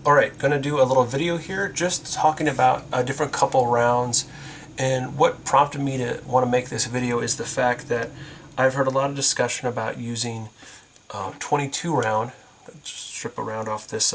Alright, going to do a little video here just talking about a different couple rounds, and what prompted me to want to make this video is the fact that I've heard a lot of discussion about using 22 round. Just strip a round off this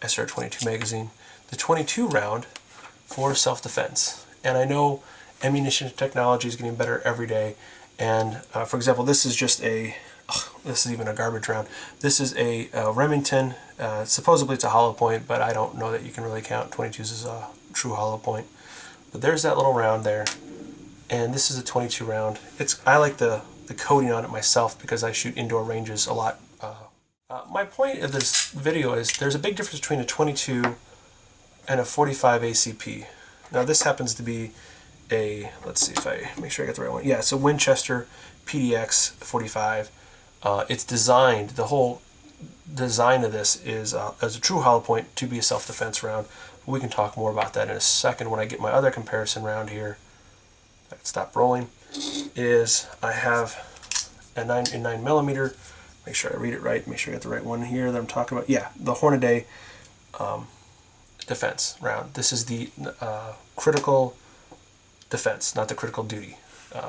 SR22 magazine, the 22 round for self-defense. And I know ammunition technology is getting better every day, and for example, this is just a this is even a garbage round. This is a Remington. Supposedly it's a hollow point, but I don't know that you can really count 22s as a true hollow point. But there's that little round there, and this is a 22 round. I like the coating on it myself because I shoot indoor ranges a lot. My point of this video is there's a big difference between a 22 and a 45 ACP. Now this happens to be a, let's see if I make sure I get the right one. Yeah, it's a Winchester PDX 45. It's designed, the whole design of this is as a true hollow point to be a self-defense round. We can talk more about that in a second when I get my other comparison round here. Stop rolling. Is I have a 9mm. Make sure I read it right. Make sure I get the right one here that I'm talking about. Yeah, the Hornady defense round. This is the critical defense, not the critical duty.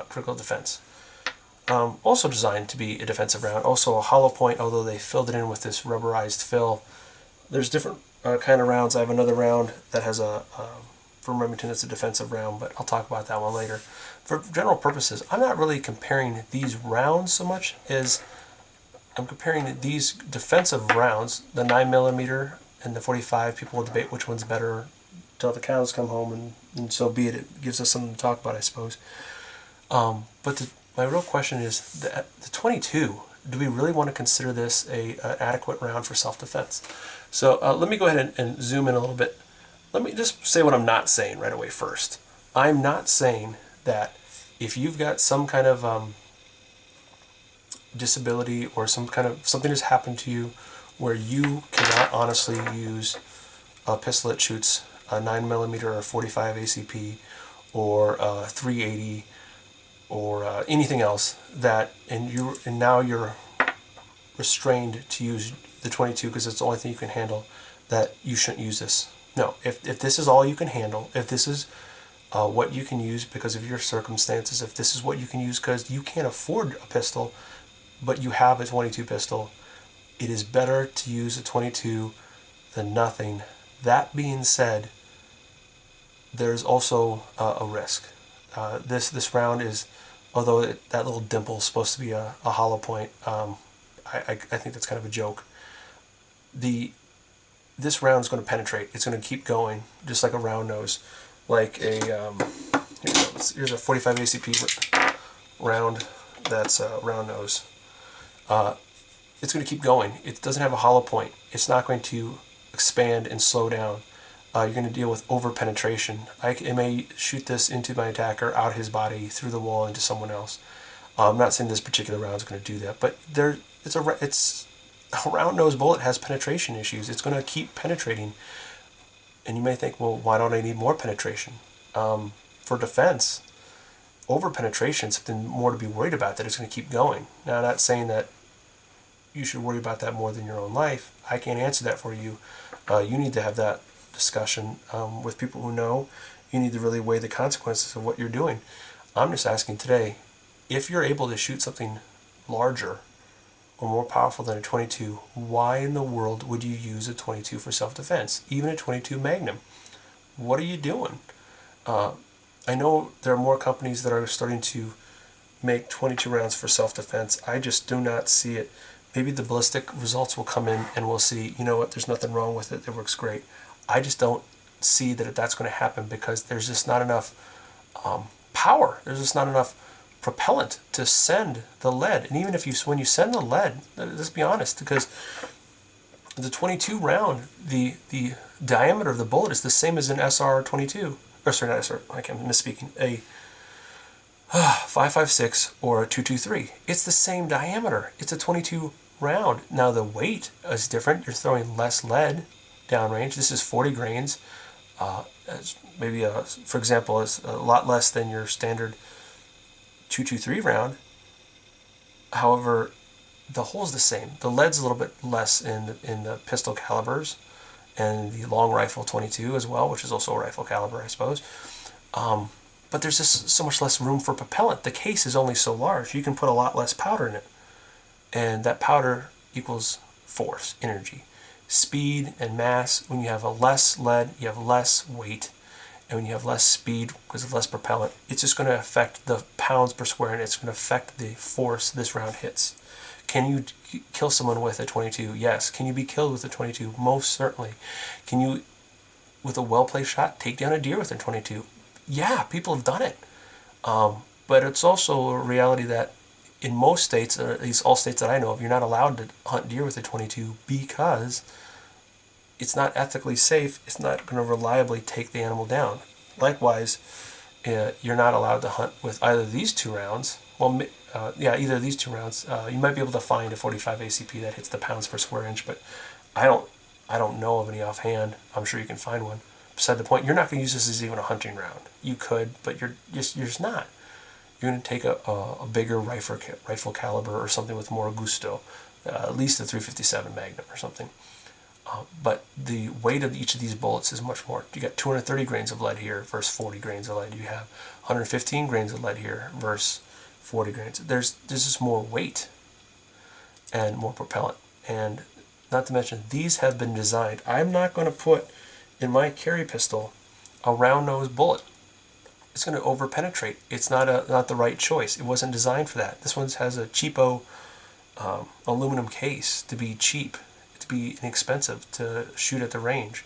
Critical defense. Also designed to be a defensive round. Also a hollow point, although they filled it in with this rubberized fill. There's different kind of rounds. I have another round that has a from Remington. It's a defensive round, but I'll talk about that one later. For general purposes, I'm not really comparing these rounds so much as I'm comparing these defensive rounds, the 9mm and the 45. People will debate which one's better till the cows come home, and so be it. It gives us something to talk about, I suppose. But my real question is, the 22, do we really want to consider this an adequate round for self-defense? So let me go ahead and zoom in a little bit. Let me just say what I'm not saying right away first. I'm not saying that if you've got some kind of disability or something has happened to you where you cannot honestly use a pistol that shoots a 9mm or 45 ACP or 380 or anything else, that and now you're restrained to use the 22 because it's the only thing you can handle, that you shouldn't use this. No, if this is all you can handle, if this is what you can use because of your circumstances, if this is what you can use because you can't afford a pistol but you have a 22 pistol, it is better to use a 22 than nothing. That being said, there's also a risk. This round is, although that little dimple is supposed to be a hollow point, I think that's kind of a joke. This round is going to penetrate. It's going to keep going, just like a round nose, like a here's a 45 ACP round. That's a round nose. It's going to keep going. It doesn't have a hollow point. It's not going to expand and slow down. You're going to deal with over penetration. I may shoot this into my attacker, out his body, through the wall, into someone else. I'm not saying this particular round is going to do that, but it's a round nose bullet has penetration issues. It's going to keep penetrating, and you may think, well, why don't I need more penetration? For defense, over penetration, something more to be worried about, that it's going to keep going. Now, I'm not saying that you should worry about that more than your own life. I can't answer that for you. You need to have that discussion with people who know. You need to really weigh the consequences of what you're doing. I'm just asking today, if you're able to shoot something larger or more powerful than a 22, why in the world would you use a 22 for self-defense? Even a 22 Magnum. What are you doing? I know there are more companies that are starting to make 22 rounds for self-defense. I just do not see it. Maybe the ballistic results will come in and we'll see, you know what, there's nothing wrong with it. It works great. I just don't see that that's going to happen because there's just not enough power. There's just not enough propellant to send the lead. And even when you send the lead, let's be honest, because the 22 round, the diameter of the bullet is the same as an SR22. Or sorry, not SR, I'm misspeaking. A 5.56 or a 2.23. It's the same diameter. It's a 22 round. Now the weight is different. You're throwing less lead downrange. This is 40 grains. Maybe for example, is a lot less than your standard 2.23 round. However, the hole's the same. The lead's a little bit less in the pistol calibers. and the long rifle 22 as well, which is also a rifle caliber, I suppose. But there's just so much less room for propellant. The case is only so large. You can put a lot less powder in it. And that powder equals force, energy. Speed and mass, when you have a less lead, you have less weight. And when you have less speed because of less propellant, it's just going to affect the pounds per square, and it's going to affect the force this round hits. Can you kill someone with a 22? Yes. Can you be killed with a 22? Most certainly. Can you, with a well-placed shot, take down a deer with a 22? Yeah, people have done it. But it's also a reality that in most states, or at least all states that I know of, you're not allowed to hunt deer with a 22 because it's not ethically safe. It's not going to reliably take the animal down. Likewise, you're not allowed to hunt with either of these two rounds. Well, either of these two rounds. You might be able to find a 45 ACP that hits the pounds per square inch, but I don't know of any offhand. I'm sure you can find one. Beside the point, you're not going to use this as even a hunting round. You could, but you're just not. You're going to take a bigger rifle caliber or something with more gusto, at least a 357 Magnum or something. But the weight of each of these bullets is much more. You got 230 grains of lead here versus 40 grains of lead. You have 115 grains of lead here versus 40 grains. There's just more weight and more propellant. And not to mention, these have been designed. I'm not going to put in my carry pistol a round nose bullet. It's going to over penetrate. It's not the right choice. It wasn't designed for that. This one has a cheapo aluminum case to be cheap, to be inexpensive to shoot at the range.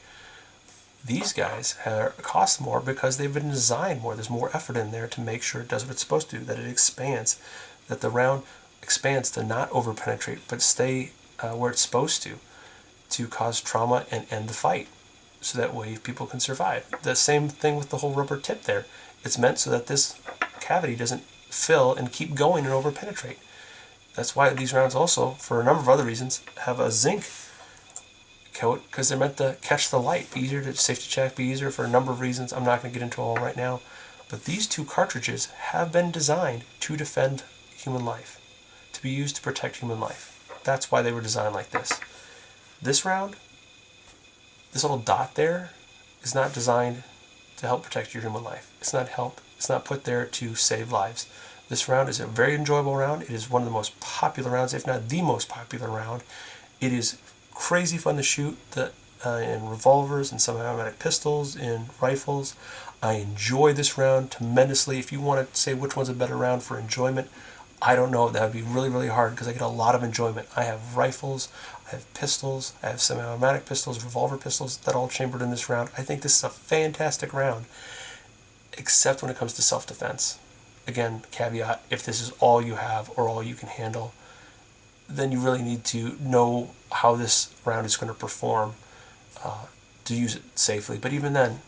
These guys cost more because they've been designed more. There's more effort in there to make sure it does what it's supposed to, that it expands, that the round expands to not over penetrate but stay where it's supposed to cause trauma and end the fight, so that way people can survive. The same thing with the whole rubber tip there. It's meant so that this cavity doesn't fill and keep going and over penetrate. That's why these rounds also, for a number of other reasons, have a zinc coat, because they're meant to catch the light, be easier to safety check, be easier for a number of reasons. I'm not going to get into all right now. But these two cartridges have been designed to defend human life, to be used to protect human life. That's why they were designed like this. This round, this little dot there, is not designed to help protect your human life. It's not put there to save lives. This round is a very enjoyable round. It is one of the most popular rounds, if not the most popular round. It is crazy fun to shoot in revolvers and semi-automatic pistols, in rifles. I enjoy this round tremendously. If you want to say which one's a better round for enjoyment, I don't know. That would be really, really hard because I get a lot of enjoyment. I have rifles, I have pistols, I have semi-automatic pistols, revolver pistols that all chambered in this round. I think this is a fantastic round, except when it comes to self-defense. Again, caveat, if this is all you have or all you can handle, then you really need to know how this round is going to perform to use it safely. But even then,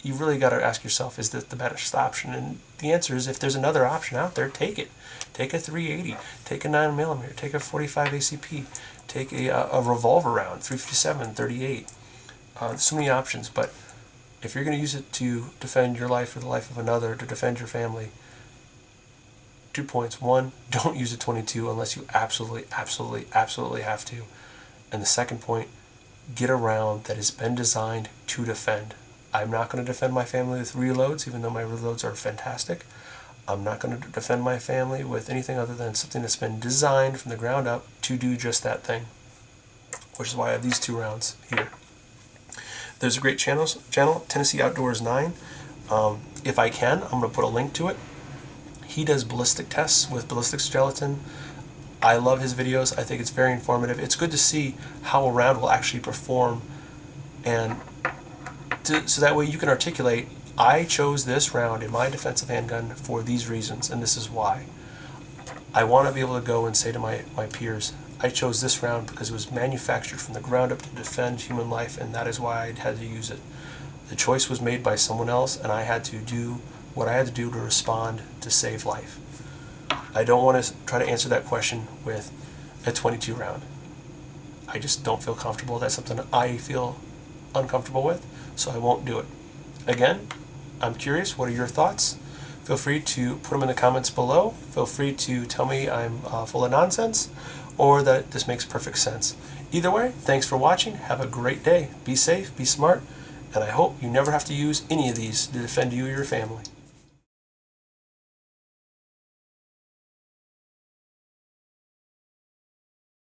you really got to ask yourself, is this the best option? And the answer is, if there's another option out there, take it. Take a 380, take a 9mm, take a 45 ACP, take a revolver round, 357, 38. There's so many options, but if you're going to use it to defend your life or the life of another, to defend your family, 2 points. One, don't use a 22 unless you absolutely, absolutely, absolutely have to. And the second point, get a round that has been designed to defend. I'm not going to defend my family with reloads, even though my reloads are fantastic. I'm not going to defend my family with anything other than something that's been designed from the ground up to do just that thing, which is why I have these two rounds here. There's a great channel, Tennessee Outdoors 9. If I can, I'm going to put a link to it. He does ballistic tests with ballistic gelatin. I love his videos. I think it's very informative. It's good to see how a round will actually perform, and so that way you can articulate, I chose this round in my defensive handgun for these reasons, and this is why. I want to be able to go and say to my peers, I chose this round because it was manufactured from the ground up to defend human life, and that is why I had to use it. The choice was made by someone else, and I had to do what I had to do to respond to save life. I don't want to try to answer that question with a 22 round. I just don't feel comfortable. That's something I feel uncomfortable with, so I won't do it. Again, I'm curious, what are your thoughts? Feel free to put them in the comments below. Feel free to tell me I'm full of nonsense or that this makes perfect sense. Either way, thanks for watching. Have a great day. Be safe, be smart, and I hope you never have to use any of these to defend you or your family.